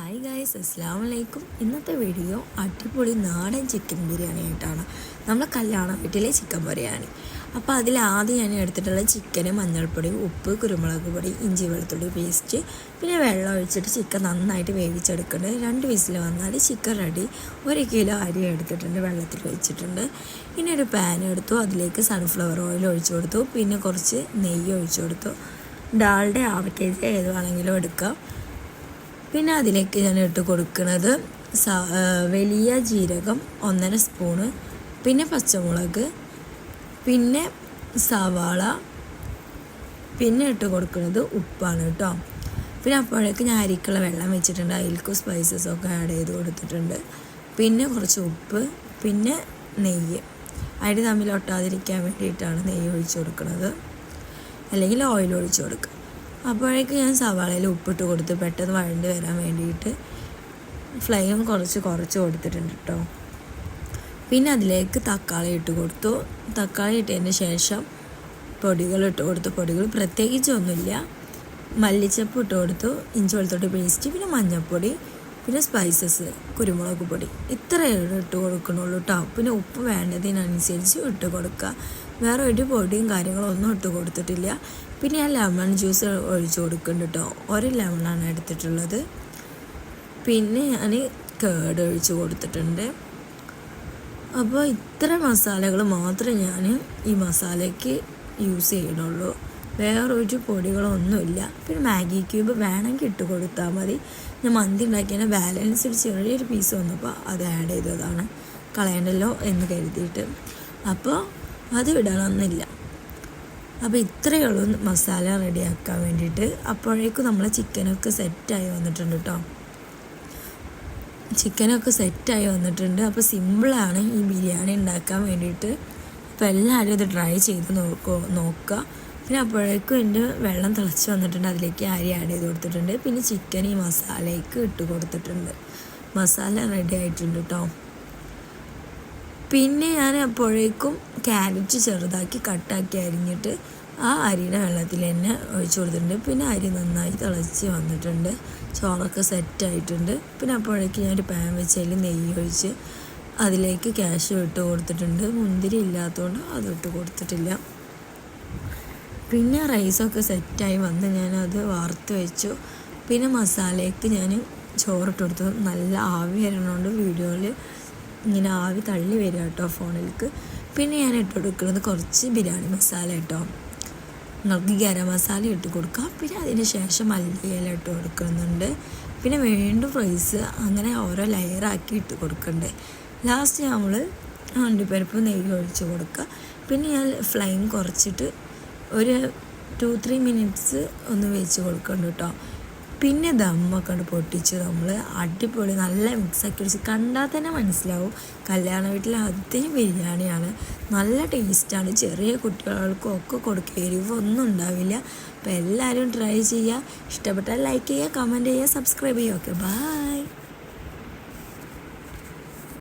Hi guys, അസ്സലാമു അലൈക്കും. ഇന്നത്തെ വീഡിയോ അടിപൊളി നാടൻ ചിക്കൻ ബിരിയാണി ആയിട്ടാണ്. നമ്മൾ കല്യാണ വീട്ടിലെ ചിക്കൻ ബിരിയാണി. അപ്പോൾ അതിലാദ്യം ഞാൻ എടുത്തിട്ടുള്ള ചിക്കന്, മഞ്ഞൾപ്പൊടി, ഉപ്പ്, കുരുമുളക് പൊടി, ഇഞ്ചി വെളുത്തുള്ളി പേസ്റ്റ്, പിന്നെ വെള്ളം ഒഴിച്ചിട്ട് ചിക്കൻ നന്നായിട്ട് വേവിച്ചെടുക്കുന്നുണ്ട്. 2 വിസിൽ വന്നാൽ ചിക്കൻ റെഡി. 1 കിലോ അരി എടുത്തിട്ടുണ്ട്, വെള്ളത്തിൽ വെച്ചിട്ടുണ്ട്. ഇനി ഒരു പാൻ എടുത്തു, അതിലേക്ക് സൺഫ്ലവർ ഓയിൽ ഒഴിച്ചു കൊടുത്തു, പിന്നെ കുറച്ച് നെയ്യ് ഒഴിച്ചു കൊടുത്തു. ഡാൽഡ ആവക്കേജ് ഏത് വേണമെങ്കിലും എടുക്കാം. പിന്നെ അതിലേക്ക് ഞാൻ ഇട്ട് കൊടുക്കുന്നത് വലിയ ജീരകം 1.5 സ്പൂണ്, പിന്നെ പച്ചമുളക്, പിന്നെ സവാള, പിന്നെ ഇട്ട് കൊടുക്കുന്നത് ഉപ്പാണ് കേട്ടോ. പിന്നെ അപ്പോഴേക്ക് ഞാൻ അരിക്കുള്ള വെള്ളം വെച്ചിട്ടുണ്ട്, അതിലേക്ക് സ്പൈസസൊക്കെ ആഡ് ചെയ്ത് കൊടുത്തിട്ടുണ്ട്. പിന്നെ കുറച്ച് ഉപ്പ്, പിന്നെ നെയ്യ്. അരി തമ്മിൽ ഒട്ടാതിരിക്കാൻ വേണ്ടിയിട്ടാണ് നെയ്യ് ഒഴിച്ച് കൊടുക്കുന്നത്, അല്ലെങ്കിൽ ഓയിൽ ഒഴിച്ച് കൊടുക്കുക. അപ്പോഴേക്ക് ഞാൻ സവാളയിൽ ഉപ്പിട്ട് കൊടുത്ത് പെട്ടെന്ന് വഴണ്ട് വരാൻ വേണ്ടിയിട്ട് ഫ്ലെയിം കുറച്ച് കൊടുത്തിട്ടുണ്ട് കേട്ടോ. പിന്നെ അതിലേക്ക് തക്കാളി ഇട്ട് കൊടുത്തു. തക്കാളി ഇട്ടതിന് ശേഷം പൊടികൾ ഇട്ട് കൊടുത്തു. പൊടികൾ പ്രത്യേകിച്ചൊന്നുമില്ല. മല്ലിച്ചപ്പ് ഇട്ട് കൊടുത്തു, ഇഞ്ചി വെളുത്തുള്ളി പേസ്റ്റ്, പിന്നെ മഞ്ഞൾപ്പൊടി, പിന്നെ സ്പൈസസ്, കുരുമുളക് പൊടി, ഇത്രയേ ഇട്ട് കൊടുക്കണുള്ളൂ കേട്ടോ. പിന്നെ ഉപ്പ് വേണ്ടതിനനുസരിച്ച് ഇട്ട് കൊടുക്കുക. വേറെ ഒരു പൊടിയും കാര്യങ്ങളൊന്നും ഇട്ട് കൊടുത്തിട്ടില്ല. പിന്നെ ഞാൻ ലെമൺ ജ്യൂസ് ഒഴിച്ച് കൊടുക്കുന്നുണ്ട് കേട്ടോ. 1 ലെമണാണ് എടുത്തിട്ടുള്ളത്. പിന്നെ ഞാൻ കേട് ഒഴിച്ച് കൊടുത്തിട്ടുണ്ട്. അപ്പോൾ ഇത്ര മസാലകൾ മാത്രമേ ഞാൻ ഈ മസാലയ്ക്ക് യൂസ് ചെയ്യണുള്ളൂ. വേറൊരു പൊടികളൊന്നുമില്ല. പിന്നെ മാഗി ക്യൂബ് വേണമെങ്കിൽ ഇട്ട് കൊടുത്താൽ മതി. ഞാൻ മന്തി ഉണ്ടാക്കിയതിൻ്റെ ബാലൻസ് ഒരു ചെറിയൊരു പീസ് വന്നപ്പോൾ അത് ആഡ് ചെയ്തതാണ്, കളയണ്ടല്ലോ എന്ന് കരുതിയിട്ട്. അപ്പോൾ അത് ഇടണമെന്നില്ല. അപ്പോൾ ഇത്രയേ ഉള്ളൂ മസാല റെഡിയാക്കാൻ വേണ്ടിയിട്ട്. അപ്പോഴേക്കും നമ്മളെ ചിക്കനൊക്കെ സെറ്റായി വന്നിട്ടുണ്ട് കേട്ടോ. ചിക്കനൊക്കെ സെറ്റായി വന്നിട്ടുണ്ട്. അപ്പോൾ സിമ്പിളാണ് ഈ ബിരിയാണി ഉണ്ടാക്കാൻ വേണ്ടിയിട്ട്. അപ്പോൾ എല്ലാവരും ഇത് ട്രൈ ചെയ്ത് നോക്കുക. പിന്നെ അപ്പോഴേക്കും എൻ്റെ വെള്ളം തിളച്ച് വന്നിട്ടുണ്ട്, അതിലേക്ക് അരി ആഡ് ചെയ്ത് കൊടുത്തിട്ടുണ്ട്. പിന്നെ ചിക്കൻ ഈ മസാലയ്ക്ക് ഇട്ട് കൊടുത്തിട്ടുണ്ട്. മസാല റെഡി ആയിട്ടുണ്ട് കേട്ടോ. പിന്നെ ഞാൻ അപ്പോഴേക്കും ക്യാരറ്റ് ചെറുതാക്കി കട്ടാക്കി അരിഞ്ഞിട്ട് ആ അരിയുടെ വെള്ളത്തിൽ തന്നെ ഒഴിച്ചു കൊടുത്തിട്ടുണ്ട്. പിന്നെ അരി നന്നായി തിളച്ച് വന്നിട്ടുണ്ട്, ചോറൊക്കെ സെറ്റായിട്ടുണ്ട്. പിന്നെ അപ്പോഴേക്കും ഞാനൊരു പാൻ വെച്ച് അതിൽ നെയ്യ് ഒഴിച്ച് അതിലേക്ക് കാഷ്യൂ ഇട്ട് കൊടുത്തിട്ടുണ്ട്. മുന്തിരി ഇല്ലാത്തതുകൊണ്ട് അതിട്ട് കൊടുത്തിട്ടില്ല. പിന്നെ റൈസൊക്കെ സെറ്റായി വന്ന് ഞാനത് വാർത്ത് വെച്ചു. പിന്നെ മസാലയ്ക്ക് ഞാൻ ചോറിട്ട് കൊടുത്തു. നല്ല ആവി വരണോണ്ട് വീഡിയോയിൽ ഇങ്ങനെ ആവി തള്ളി വരിക കേട്ടോ ഫോണിലേക്ക്. പിന്നെ ഞാൻ ഇട്ട് കൊടുക്കുന്നത് കുറച്ച് ബിരിയാണി മസാല കേട്ടോ. നിങ്ങൾക്ക് ഗരം മസാല ഇട്ട് കൊടുക്കാം. പിന്നെ അതിന് ശേഷം മല്ലിയില ഇട്ട് കൊടുക്കുന്നുണ്ട്. പിന്നെ വീണ്ടും റൈസ്, അങ്ങനെ ഓരോ ലെയറാക്കി ഇട്ട് കൊടുക്കണ്ടേ. ലാസ്റ്റ് നമ്മൾ അണ്ടിപ്പരിപ്പ് നെയ്യ് ഒഴിച്ച് കൊടുക്കുക. പിന്നെ ഞാൻ ഫ്ലെയിം കുറച്ചിട്ട് ഒരു 2-3 മിനിറ്റ്സ് ഒന്ന് വെച്ച് കൊടുക്കുന്നുണ്ട് കേട്ടോ. പിന്നെ ദമ്മൊക്കെ പൊട്ടിച്ച് നമ്മൾ അടിപൊളി നല്ല മിക്സാക്കി വെച്ച് കണ്ടാൽ തന്നെ മനസ്സിലാവും കല്യാണ വീട്ടിലെ ആദ്യത്തെ ബിരിയാണിയാണ്. നല്ല ടേസ്റ്റാണ്. ചെറിയ കുട്ടികൾക്കും ഒക്കെ കൊടുക്കുക, എരിവൊന്നും ഉണ്ടാവില്ല. അപ്പോൾ എല്ലാവരും ട്രൈ ചെയ്യുക. ഇഷ്ടപ്പെട്ടാൽ ലൈക്ക് ചെയ്യുക, കമൻറ്റ് ചെയ്യുക, സബ്സ്ക്രൈബ് ചെയ്യുക. Okay, by.